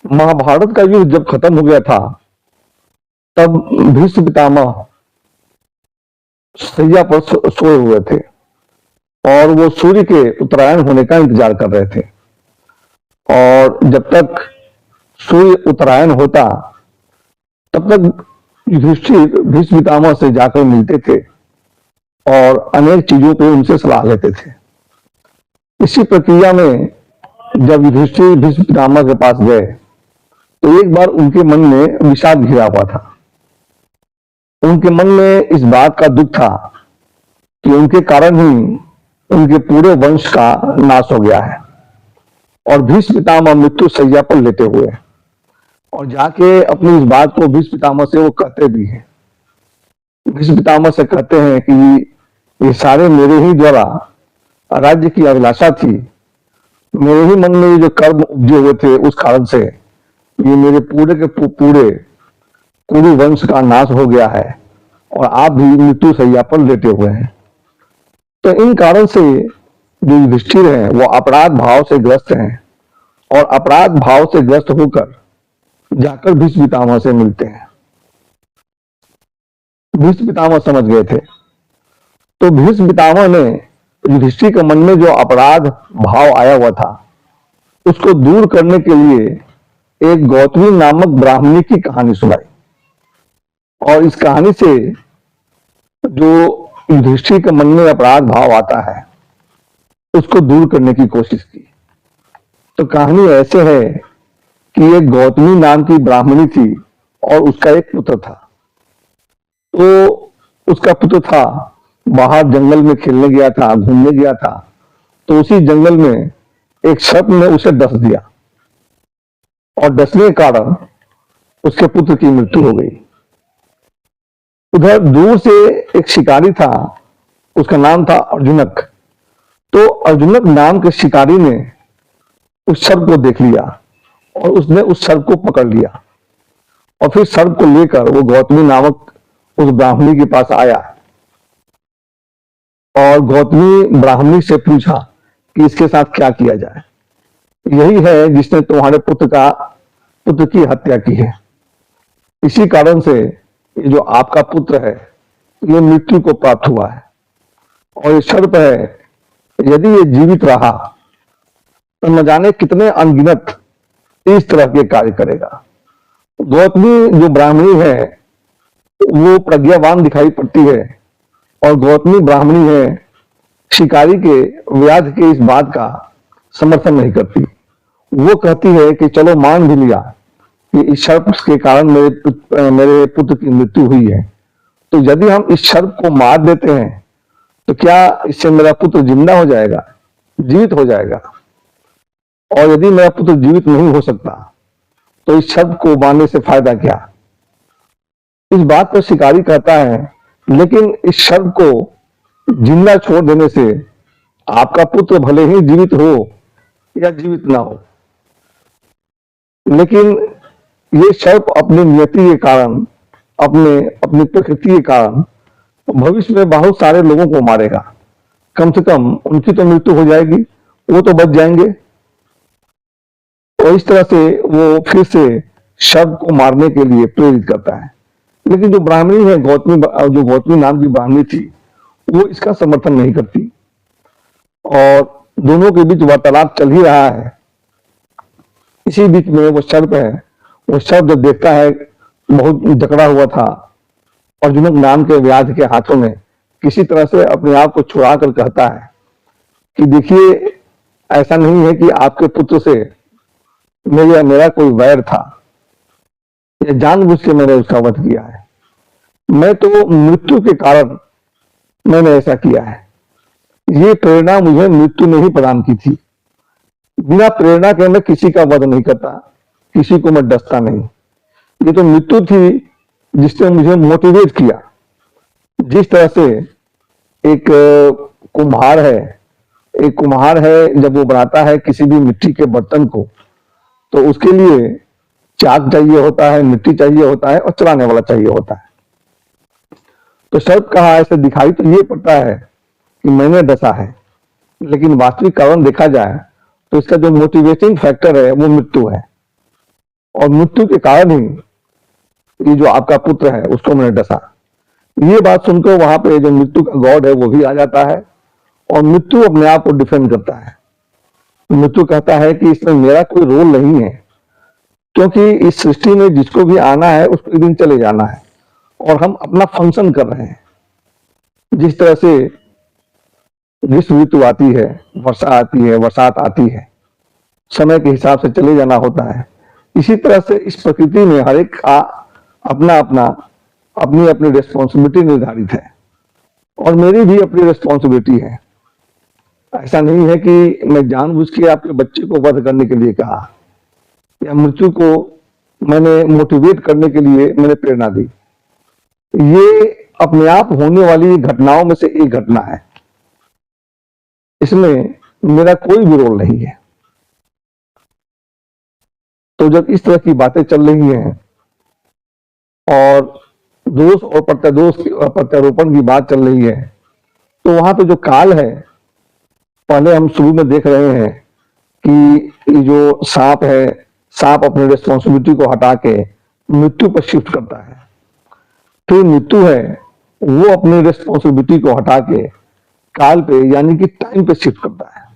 महाभारत का युद्ध जब खत्म हो गया था, तब भीष्म पितामह शैया पर सोए हुए थे और वो सूर्य के उत्तरायण होने का इंतजार कर रहे थे। और जब तक सूर्य उत्तरायण होता, तब तक युधिष्ठिर भीष्म पितामह से जाकर मिलते थे और अनेक चीजों पे उनसे सलाह लेते थे। इसी प्रक्रिया में जब युधिष्ठिर भीष्म पितामह के पास गए, तो एक बार उनके मन में विषाद घिरा हुआ था। उनके मन में इस बात का दुख था कि उनके कारण ही उनके पूरे वंश का नाश हो गया है। और भीष्म पितामह मृत्यु शैया पर लेटे हुए हैं और जाके अपनी इस बात को भीष्म पितामह से वो कहते भी हैं। भीष्म पितामह से कहते हैं कि ये सारे मेरे ही द्वारा राज्य की अभिलाषा थी, मेरे ही मन में ये जो कर्म उपजे हुए थे, उस कारण से ये मेरे पूरे के पूरे कुरु वंश का नाश हो गया है और आप भी मृत्यु शैया पर लेटे हुए हैं। तो इन कारण से जो युधिष्ठिर हैं वो अपराध भाव से ग्रस्त हैं और अपराध भाव से ग्रस्त होकर जाकर भीष्म पितामह से मिलते हैं। भीष्म पितामह समझ गए थे, तो भीष्म पितामह ने युधिष्ठिर के मन में जो अपराध भाव आया हुआ था, उसको दूर करने के लिए एक गौतमी नामक ब्राह्मणी की कहानी सुनाई। और इस कहानी से जो युधिष्ठिर के मन में अपराध भाव आता है, उसको दूर करने की कोशिश की। तो कहानी ऐसे है कि एक गौतमी नाम की ब्राह्मणी थी और उसका एक पुत्र था। तो उसका पुत्र था, बाहर जंगल में खेलने गया था, घूमने गया था, तो उसी जंगल में एक सर्प ने उसे डस दिया और डसने के कारण उसके पुत्र की मृत्यु हो गई। उधर दूर से एक शिकारी था, उसका नाम था अर्जुनक। तो अर्जुनक नाम के शिकारी ने उस सर्प को देख लिया और उसने उस सर्प को पकड़ लिया और फिर सर्प को लेकर वो गौतमी नामक उस ब्राह्मणी के पास आया और गौतमी ब्राह्मणी से पूछा कि इसके साथ क्या किया जाए। यही है जिसने तुम्हारे पुत्र की हत्या की है। इसी कारण से ये जो आपका पुत्र है, ये मृत्यु को प्राप्त हुआ है और ये सर्प है, यदि ये जीवित रहा तो न जाने कितने अनगिनत इस तरह के कार्य करेगा। गौतमी जो ब्राह्मणी है वो प्रज्ञावान दिखाई पड़ती है और गौतमी ब्राह्मणी है, शिकारी के व्याध के इस बात का समर्थन नहीं करती। वो कहती है कि चलो मान भी लिया कि इस सर्प के कारण मेरे पुत्र की मृत्यु हुई है, तो यदि हम इस सर्प को मार देते हैं तो क्या इससे मेरा पुत्र जिंदा हो जाएगा, जीवित हो जाएगा? और यदि मेरा पुत्र जीवित नहीं हो सकता तो इस सर्प को मारने से फायदा क्या? इस बात पर शिकारी कहता है, लेकिन इस सर्प को जिंदा छोड़ देने से आपका पुत्र भले ही जीवित हो या जीवित ना हो, लेकिन ये सर्प अपनी नियति के कारण, अपनी प्रकृति के कारण भविष्य में बहुत सारे लोगों को मारेगा। कम से कम उनकी तो मृत्यु हो जाएगी, वो तो बच जाएंगे। और इस तरह से वो फिर से सर्प को मारने के लिए प्रेरित करता है। लेकिन जो ब्राह्मणी है, जो गौतमी नाम की ब्राह्मणी थी, वो इसका समर्थन नहीं करती और दोनों के बीच वार्तालाप चल ही रहा है। इसी बीच में वो सर्प है, वो सर्प जब देखता है बहुत जकड़ा हुआ था, अर्जुनक नाम के व्याध के हाथों में, किसी तरह से अपने आप को छुड़ा कर कहता है कि देखिए, ऐसा नहीं है कि आपके पुत्र से मेरा कोई वैर था, ये जानबूझ के मैंने उसका वध किया है। मैं तो मृत्यु के कारण मैंने ऐसा किया है। ये प्रेरणा मुझे मृत्यु ने ही प्रदान की थी। बिना प्रेरणा के मैं किसी का वध नहीं करता, किसी को मैं डसता नहीं। ये तो मृत्यु थी जिसने मुझे मोटिवेट किया। जिस तरह से एक कुम्हार है, जब वो बनाता है किसी भी मिट्टी के बर्तन को, तो उसके लिए चाक चाहिए होता है, मिट्टी चाहिए होता है और चलाने वाला चाहिए होता है। तो सर्प कहा ऐसे दिखाई तो ये पड़ता है कि मैंने डसा है, लेकिन वास्तविक कारण देखा जाए तो इसका जो मोटिवेटिंग फैक्टर है वो मृत्यु है। और मृत्यु के कारण ही ये जो आपका पुत्र है उसको मैंने डसा। ये बात सुनकर वहां पे जो मृत्यु का गॉड है वो भी आ जाता है और मृत्यु अपने आप को डिफेंड करता है। मृत्यु कहता है कि इसमें मेरा कोई रोल नहीं है, क्योंकि इस सृष्टि में जिसको भी आना है उसको एक दिन चले जाना है और हम अपना फंक्शन कर रहे हैं। जिस तरह से ग्रीष्म ऋतु आती है, वर्षा आती है, बरसात आती है, समय के हिसाब से चले जाना होता है। इसी तरह से इस प्रकृति में हर एक का अपना अपना अपनी अपनी रिस्पॉन्सिबिलिटी निर्धारित है और मेरी भी अपनी रिस्पॉन्सिबिलिटी है। ऐसा नहीं है कि मैं जानबूझ के आपके बच्चे को वध करने के लिए कहा या मृत्यु को मैंने मोटिवेट करने के लिए मैंने प्रेरणा दी। ये अपने आप होने वाली घटनाओं में से एक घटना है, इसमें मेरा कोई भी रोल नहीं है। तो जब इस तरह की बातें चल रही हैं और दोष और प्रत्यारोपण की बात चल रही है, तो वहां पे जो काल है, पहले हम शुरू में देख रहे हैं कि ये जो सांप है, सांप अपने रिस्पॉन्सिबिलिटी को हटा के मृत्यु पर शिफ्ट करता है। फिर मृत्यु है वो अपनी रिस्पॉन्सिबिलिटी को हटा के काल पे यानी कि टाइम पे शिफ्ट करता है।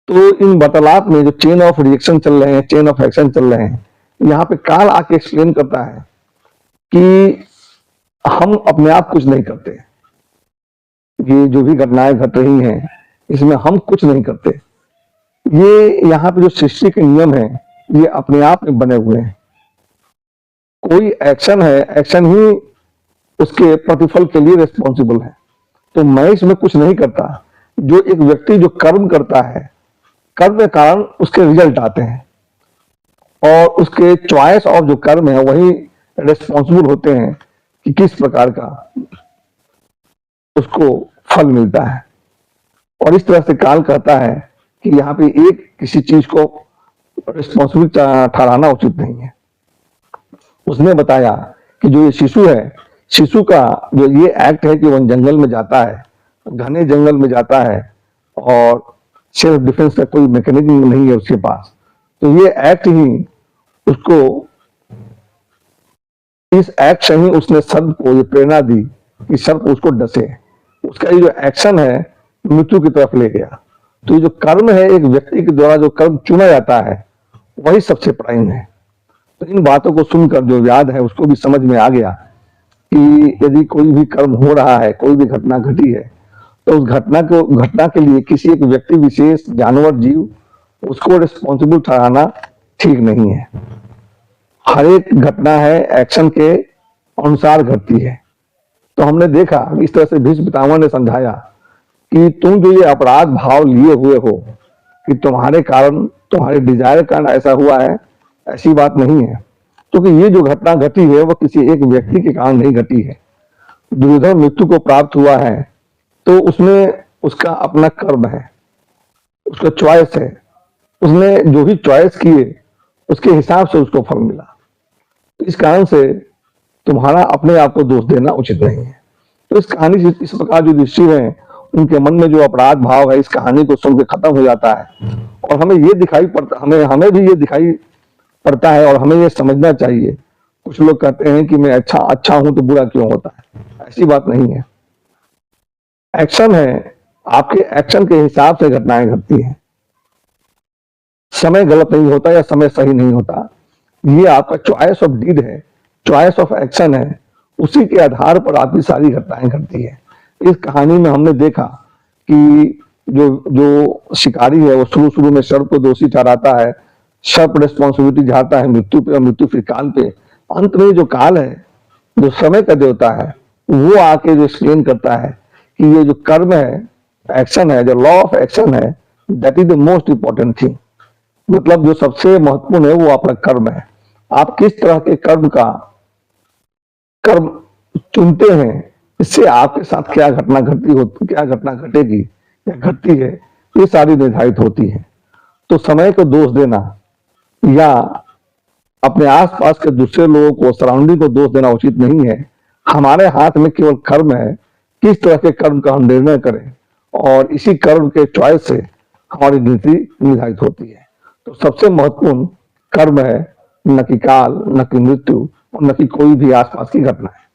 तो इन वार्तालाप में जो चेन ऑफ रिएक्शन चल रहे हैं, चेन ऑफ एक्शन चल रहे हैं, यहाँ पे काल आके एक्सप्लेन करता है कि हम अपने आप कुछ नहीं करते। ये जो भी घटनाएं घट रही हैं इसमें हम कुछ नहीं करते। ये यहाँ पे जो सृष्टि के नियम है ये अपने आप में बने हुए हैं। कोई एक्शन है, एक्शन ही उसके प्रतिफल के लिए रिस्पॉन्सिबल है। तो मैं इसमें कुछ नहीं करता। जो एक व्यक्ति जो कर्म करता है, कर्म के कारण उसके रिजल्ट आते हैं और उसके चॉइस ऑफ जो कर्म है वही रिस्पॉन्सिबल होते हैं कि किस प्रकार का उसको फल मिलता है। और इस तरह से काल कहता है कि यहाँ पे एक किसी चीज को रिस्पॉन्सिबल ठहराना उचित नहीं है। उसने बताया कि जो ये शिशु है, शिशु का जो ये एक्ट है कि वह जंगल में जाता है, घने जंगल में जाता है और सेल्फ डिफेंस का कोई मैकेनिज्म नहीं है उसके पास, तो ये एक्ट ही उसको, इस एक्ट से ही उसने सर्प को ये प्रेरणा दी कि सर्प उसको डसे। उसका ये जो एक्शन है मृत्यु की तरफ ले गया। तो ये जो कर्म है, एक व्यक्ति के द्वारा जो कर्म चुना जाता है वही सबसे प्राइम है। तो इन बातों को सुनकर जो याद है उसको भी समझ में आ गया कि यदि कोई भी कर्म हो रहा है, कोई भी घटना घटी है, तो उस घटना के लिए किसी एक व्यक्ति विशेष, जानवर, जीव, उसको रिस्पॉन्सिबल ठहराना ठीक नहीं है। हर एक घटना है एक्शन के अनुसार घटती है। तो हमने देखा इस तरह से भीष्म पितामह ने समझाया कि तुम जो ये अपराध भाव लिए हुए हो कि तुम्हारे कारण, तुम्हारे डिजायर के कारण ऐसा हुआ है, ऐसी बात नहीं है। क्योंकि ये जो घटना घटी है वह किसी एक व्यक्ति के कारण नहीं घटी है। दुर्योधन मृत्यु को प्राप्त हुआ है तो उसमें उसका अपना कर्म है, उसका चॉइस है, उसने जो भी चॉइस किए उसके हिसाब से उसको फल मिला। तो इस कारण से तुम्हारा अपने आप को दोष देना उचित नहीं है। तो इस कहानी से इस प्रकार जो युधिष्ठिर हैं उनके मन में जो अपराध भाव है इस कहानी को सुन के खत्म हो जाता है और हमें ये दिखाई पड़ता, हमें भी ये दिखाई पड़ता है और हमें ये समझना चाहिए। कुछ लोग कहते हैं कि मैं अच्छा हूं तो बुरा क्यों होता है, ऐसी बात नहीं है। एक्शन है, आपके एक्शन के हिसाब से घटनाएं घटती हैं। समय गलत नहीं होता या समय सही नहीं होता, ये आपका चॉइस ऑफ डीड है, चॉइस ऑफ एक्शन है, उसी के आधार पर आपकी सारी घटनाएं घटती है। इस कहानी में हमने देखा कि जो शिकारी है वो शुरू में सर्प को दोषी ठहराता है, सर्प रिस्पॉन्सिबिलिटी झाड़ता है मृत्यु पे और मृत्यु फिर काल पे। अंत में जो काल है, जो समय का देवता है, वो आके जो एक्सप्लेन करता है कि ये जो कर्म है, एक्शन है, जो लॉ ऑफ एक्शन है, that is the most important thing. मतलब जो सबसे महत्वपूर्ण है वो आपका कर्म है। आप किस तरह के कर्म चुनते हैं, इससे आपके साथ क्या घटना घटेगी या घटती है, ये सारी निर्धारित होती है। तो समय को दोष देना या अपने आसपास के दूसरे लोगों को, सराउंडिंग को दोष देना उचित नहीं है। हमारे हाथ में केवल कर्म है, किस तरह के कर्म का हम निर्णय करें और इसी कर्म के चॉइस से हमारी नीति निर्धारित होती है। तो सबसे महत्वपूर्ण कर्म है, न कि काल, न कि मृत्यु, और न कि कोई भी आसपास की घटना है।